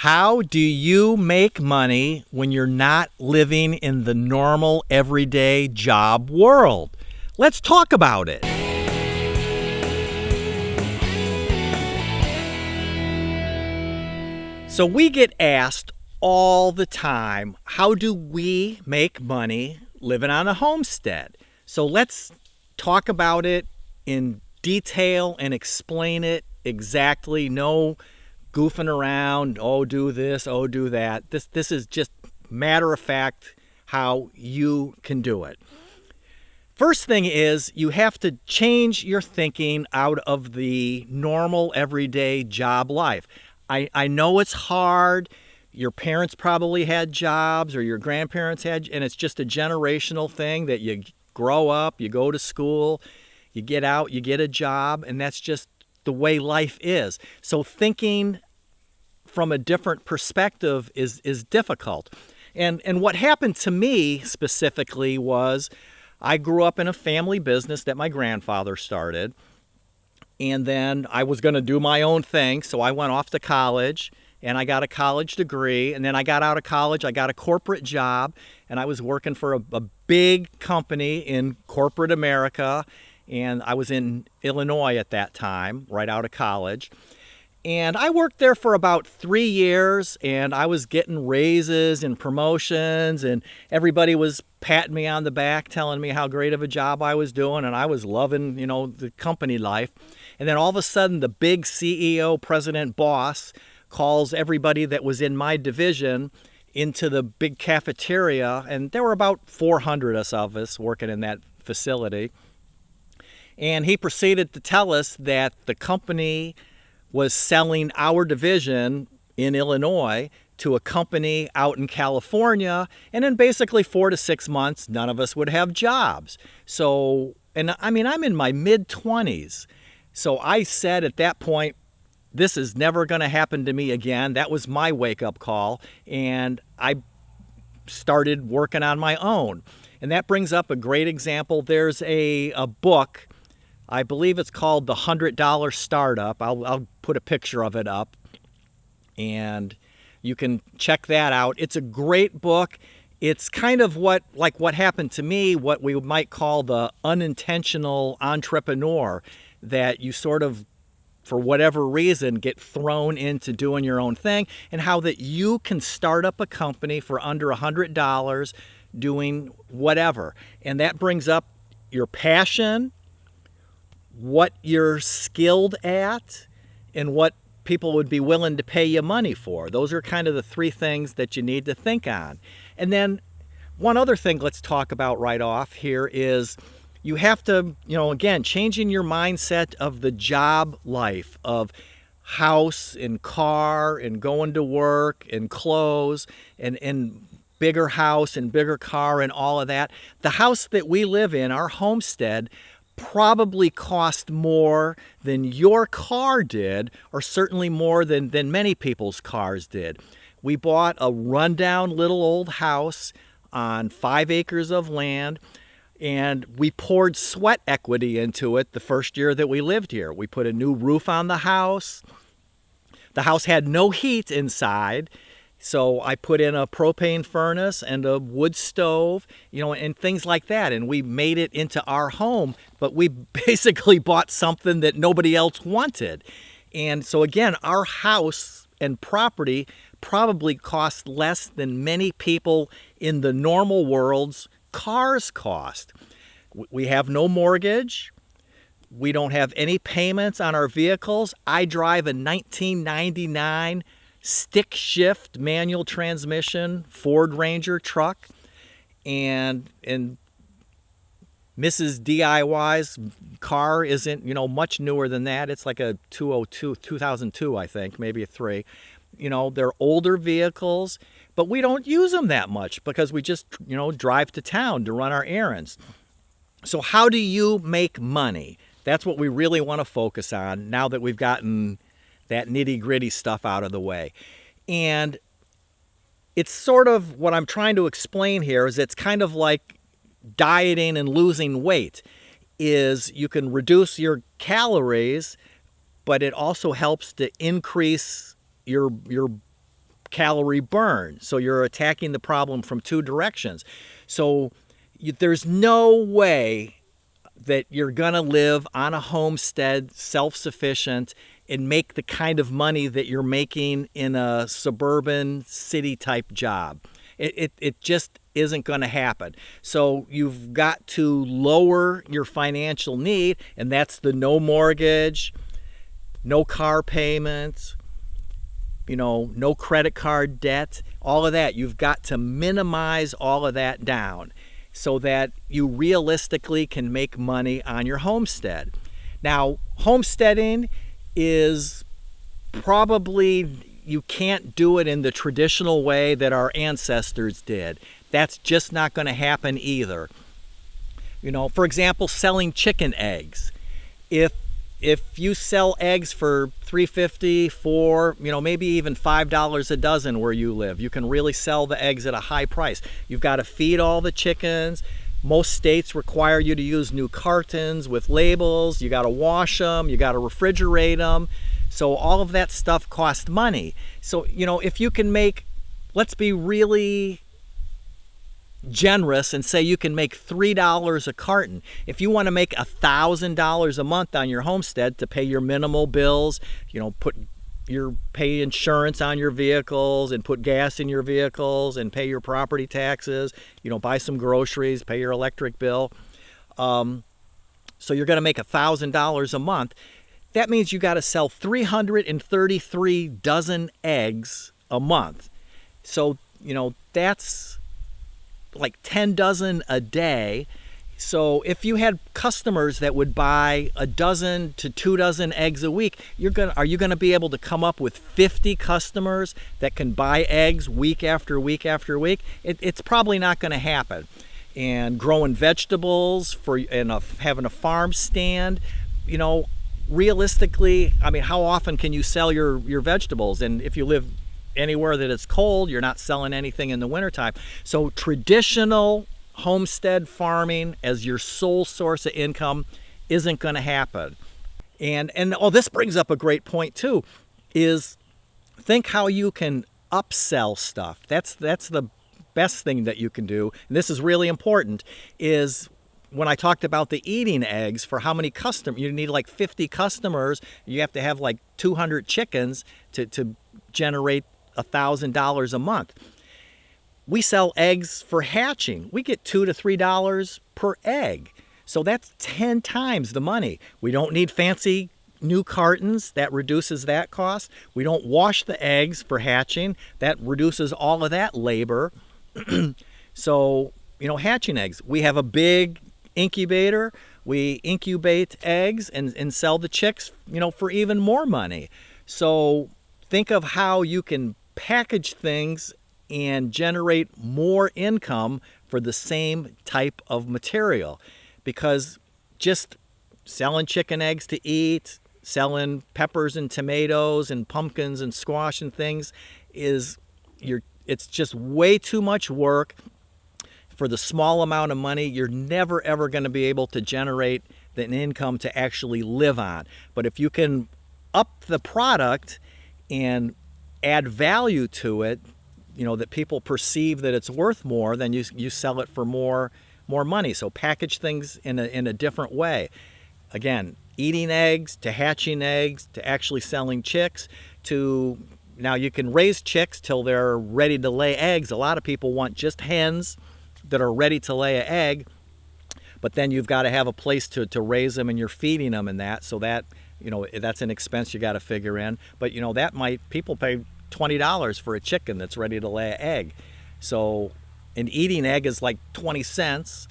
How do you make money when you're not living in the normal everyday job world? Let's talk about it. So we get asked all the time, how do we make money living on a homestead? So let's talk about it in detail and explain it exactly. No goofing around, oh, do this, oh, do that. This is just matter of fact how you can do it. First thing is you have to change your thinking out of the normal everyday job life. I know it's hard. Your parents probably had jobs or your grandparents had, and it's just a generational thing that you grow up, you go to school, you get out, you get a job, and that's just the way life is. So thinking from a different perspective is difficult. And what happened to me specifically was I grew up in a family business that my grandfather started. And then I was going to do my own thing, so I went off to college, and I got a college degree. And then I got out of college, I got a corporate job, and I was working for a big company in corporate America. And I was in Illinois at that time, right out of college. And I worked there for about 3 years, and I was getting raises and promotions, and everybody was patting me on the back, telling me how great of a job I was doing, and I was loving, the company life. And then all of a sudden, the big CEO, president, boss calls everybody that was in my division into the big cafeteria, and there were about 400 of us working in that facility. And he proceeded to tell us that the company was selling our division in Illinois to a company out in California, and in basically 4 to 6 months, none of us would have jobs. So, and I mean, I'm in my mid-20s. So I said at that point, this is never going to happen to me again. That was my wake-up call, and I started working on my own. And that brings up a great example. There's a book, I believe it's called The $100 Startup. I'll put a picture of it up, and you can check that out. It's a great book. It's kind of what happened to me, what we might call the unintentional entrepreneur, that you sort of, for whatever reason, get thrown into doing your own thing, and how that you can start up a company for under $100 doing whatever. And that brings up your passion, what you're skilled at, and what people would be willing to pay you money for. Those are kind of the three things that you need to think on. And then one other thing let's talk about right off here is you have to, again, changing your mindset of the job life, of house and car and going to work and clothes and bigger house and bigger car and all of that. The house that we live in, our homestead, probably cost more than your car did, or certainly more than many people's cars did. We bought a rundown little old house on 5 acres of land, and we poured sweat equity into it the first year that we lived here. We put a new roof on the house. The house had no heat inside, so I put in a propane furnace and a wood stove, and things like that. And we made it into our home, but we basically bought something that nobody else wanted. And so again, our house and property probably cost less than many people in the normal world's cars cost. We have no mortgage. We don't have any payments on our vehicles. I drive a 1999 stick shift manual transmission Ford Ranger truck, and Mrs. DIY's car isn't, much newer than that. It's like a 2002, I think, maybe a 3. They're older vehicles, but we don't use them that much because we just, drive to town to run our errands. So how do you make money? That's what we really want to focus on now that we've gotten that nitty-gritty stuff out of the way. And it's sort of what I'm trying to explain here is it's kind of like dieting and losing weight. Is you can reduce your calories, but it also helps to increase your calorie burn. So you're attacking the problem from two directions. So there's no way that you're going to live on a homestead, self-sufficient, and make the kind of money that you're making in a suburban city type job. It just isn't going to happen. So you've got to lower your financial need, and that's the no mortgage, no car payments, no credit card debt, all of that. You've got to minimize all of that down so that you realistically can make money on your homestead. Now, homesteading is probably, you can't do it in the traditional way that our ancestors did. That's just not going to happen either. For example, selling chicken eggs. If you sell eggs for $3.50, $4, maybe even $5 a dozen where you live, you can really sell the eggs at a high price. You've got to feed all the chickens. Most states require you to use new cartons with labels. You got to wash them. You got to refrigerate them. So all of that stuff costs money. So, if you can make, let's be really generous and say you can make $3 a carton. If you want to make $1,000 a month on your homestead to pay your minimal bills, pay insurance on your vehicles and put gas in your vehicles and pay your property taxes, buy some groceries, pay your electric bill. So you're going to make $1,000 a month. That means you got to sell 333 dozen eggs a month. So, that's like 10 dozen a day. So if you had customers that would buy a dozen to 2 dozen eggs a week, are you going to be able to come up with 50 customers that can buy eggs week after week after week? It's probably not going to happen. And growing vegetables having a farm stand, realistically, how often can you sell your vegetables? And if you live anywhere that it's cold, you're not selling anything in the wintertime. So traditional homestead farming as your sole source of income isn't going to happen. And this brings up a great point too, is think how you can upsell stuff. That's the best thing that you can do. And this is really important, is when I talked about the eating eggs, for how many customers, you need like 50 customers, you have to have like 200 chickens to generate $1,000 a month. We sell eggs for hatching. We get $2 to $3 per egg. So that's 10 times the money. We don't need fancy new cartons. That reduces that cost. We don't wash the eggs for hatching. That reduces all of that labor. So, hatching eggs. We have a big incubator. We incubate eggs and sell the chicks, for even more money. So think of how you can package things and generate more income for the same type of material. Because just selling chicken eggs to eat, selling peppers and tomatoes and pumpkins and squash and things it's just way too much work for the small amount of money. You're never ever going to be able to generate an income to actually live on. But if you can up the product and add value to it, that people perceive that it's worth more, then you sell it for more money. So package things in a different way. Again, eating eggs to hatching eggs to actually selling chicks to now you can raise chicks till they're ready to lay eggs. A lot of people want just hens that are ready to lay an egg, but then you've got to have a place to raise them, and you're feeding them and that. So that, that's an expense you got to figure in. But, people pay $20 for a chicken that's ready to lay an egg. So an eating egg is like 20 cents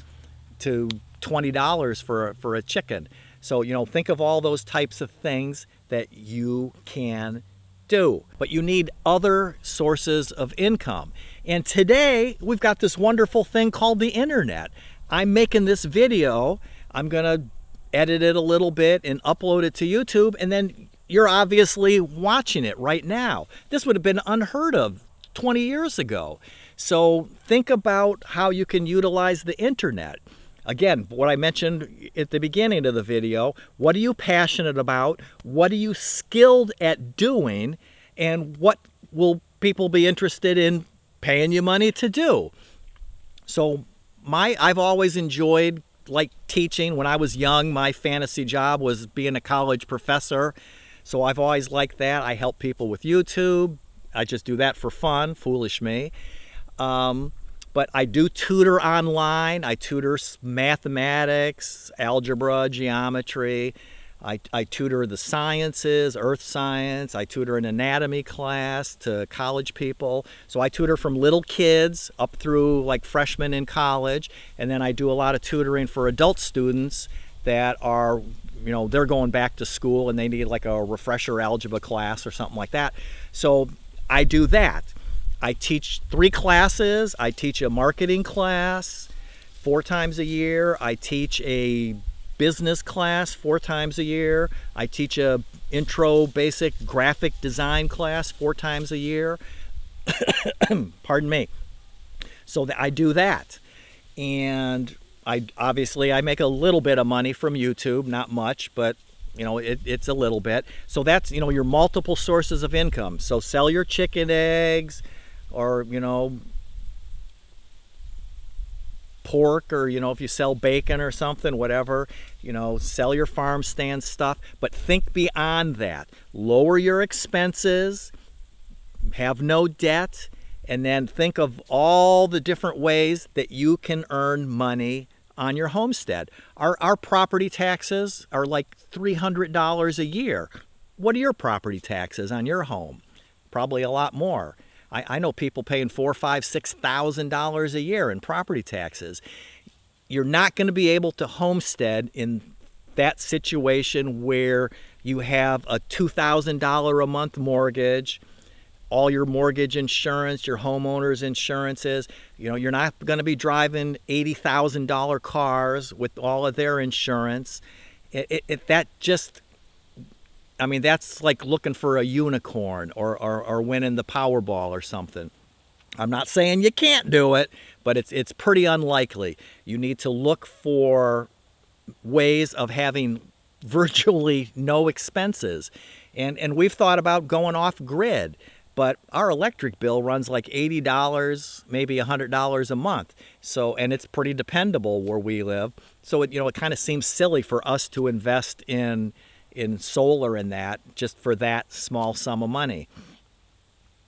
to $20 for a chicken. So, think of all those types of things that you can do. But you need other sources of income. And today, we've got this wonderful thing called the internet. I'm making this video. I'm going to edit it a little bit and upload it to YouTube, and then you're obviously watching it right now. This would have been unheard of 20 years ago. So think about how you can utilize the internet. Again, what I mentioned at the beginning of the video, what are you passionate about? What are you skilled at doing? And what will people be interested in paying you money to do? So I've always enjoyed like teaching. When I was young, my fantasy job was being a college professor. So I've always liked that. I help people with YouTube. I just do that for fun, foolish me. But I do tutor online. I tutor mathematics, algebra, geometry. I tutor the sciences, earth science. I tutor an anatomy class to college people. So I tutor from little kids up through like freshmen in college. And then I do a lot of tutoring for adult students that are, they're going back to school and they need like a refresher algebra class or something like that. So I do that. I teach 3 classes. I teach a marketing class 4 times a year. I teach a business class 4 times a year. I teach a intro basic graphic design class 4 times a year. Pardon me. So I do that. And I make a little bit of money from YouTube, not much, but it's a little bit. So that's, your multiple sources of income. So sell your chicken eggs, or pork, or if you sell bacon or something, whatever, sell your farm stand stuff. But think beyond that. Lower your expenses, have no debt, and then think of all the different ways that you can earn money on your homestead. Our property taxes are like $300 a year. What are your property taxes on your home? Probably a lot more. I know people paying $4,000, $5,000, $6,000 a year in property taxes. You're not going to be able to homestead in that situation where you have a $2,000 a month mortgage, all your mortgage insurance, your homeowner's insurances. You're not going to be driving $80,000 cars with all of their insurance. That's like looking for a unicorn or winning the Powerball or something. I'm not saying you can't do it, but it's pretty unlikely. You need to look for ways of having virtually no expenses. And we've thought about going off grid, but our electric bill runs like $80, maybe $100 a month. So, and it's pretty dependable where we live. So it kind of seems silly for us to invest in solar and that just for that small sum of money.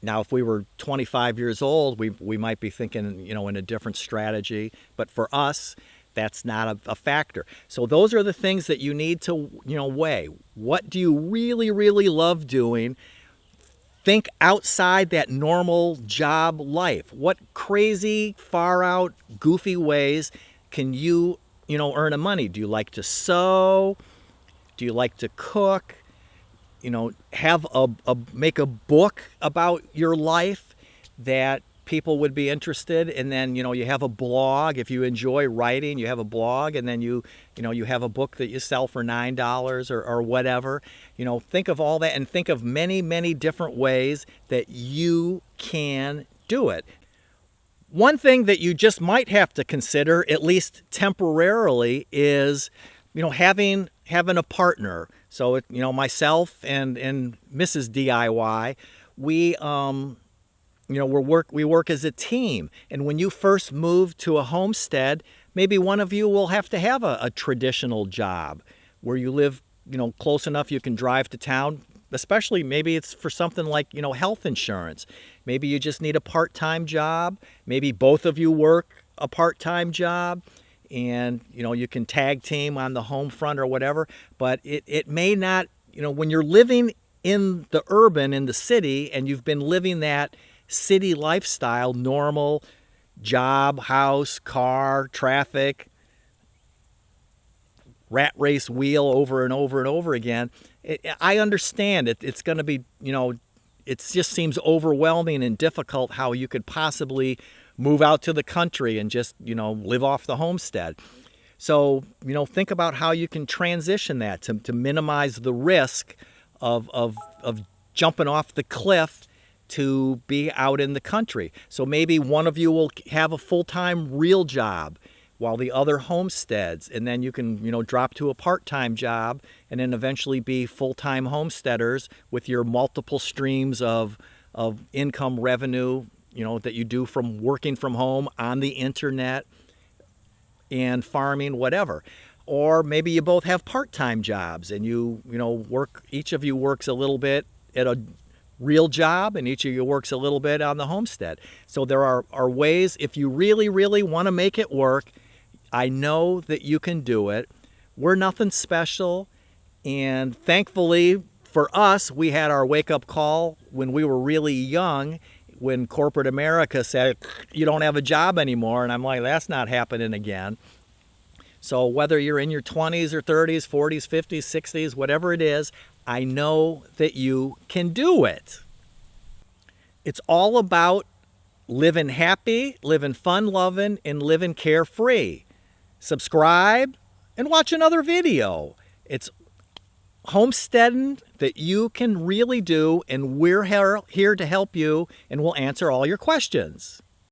Now, if we were 25 years old, we might be thinking, in a different strategy. But for us, that's not a factor. So those are the things that you need to, weigh. What do you really, really love doing? Think outside that normal job life. What crazy, far out, goofy ways can you, earn a money? Do you like to sew? Do you like to cook? Have make a book about your life that people would be interested. And then, you have a blog. If you enjoy writing, you have a blog, and then you have a book that you sell for $9 or whatever. Think of all that, and think of many, many different ways that you can do it. One thing that you just might have to consider, at least temporarily, is, having a partner. So, myself and Mrs. DIY, we work as a team. And when you first move to a homestead, maybe one of you will have to have a traditional job where you live, close enough you can drive to town. Especially maybe it's for something like, health insurance. Maybe you just need a part-time job. Maybe both of you work a part-time job. And, you can tag team on the home front or whatever. But it may not, when you're living in the city, and you've been living that city lifestyle, normal job, house, car, traffic, rat race wheel over and over and over again. I understand it's going to be, it just seems overwhelming and difficult how you could possibly move out to the country and just, live off the homestead. So, think about how you can transition that to minimize the risk of jumping off the cliff to be out in the country. So maybe one of you will have a full-time real job while the other homesteads, and then you can, drop to a part-time job and then eventually be full-time homesteaders with your multiple streams of of income revenue, that you do from working from home on the internet and farming, whatever. Or maybe you both have part-time jobs and each of you works a little bit at a real job and each of you works a little bit on the homestead. So there are ways, if you really, really want to make it work, I know that you can do it. We're nothing special. And thankfully for us, we had our wake-up call when we were really young, when corporate America said, you don't have a job anymore. And I'm like, that's not happening again. So whether you're in your 20s or 30s, 40s, 50s, 60s, whatever it is, I know that you can do it. It's all about living happy, living fun-loving, and living carefree. Subscribe and watch another video. It's homesteading that you can really do, and we're here to help you, and we'll answer all your questions.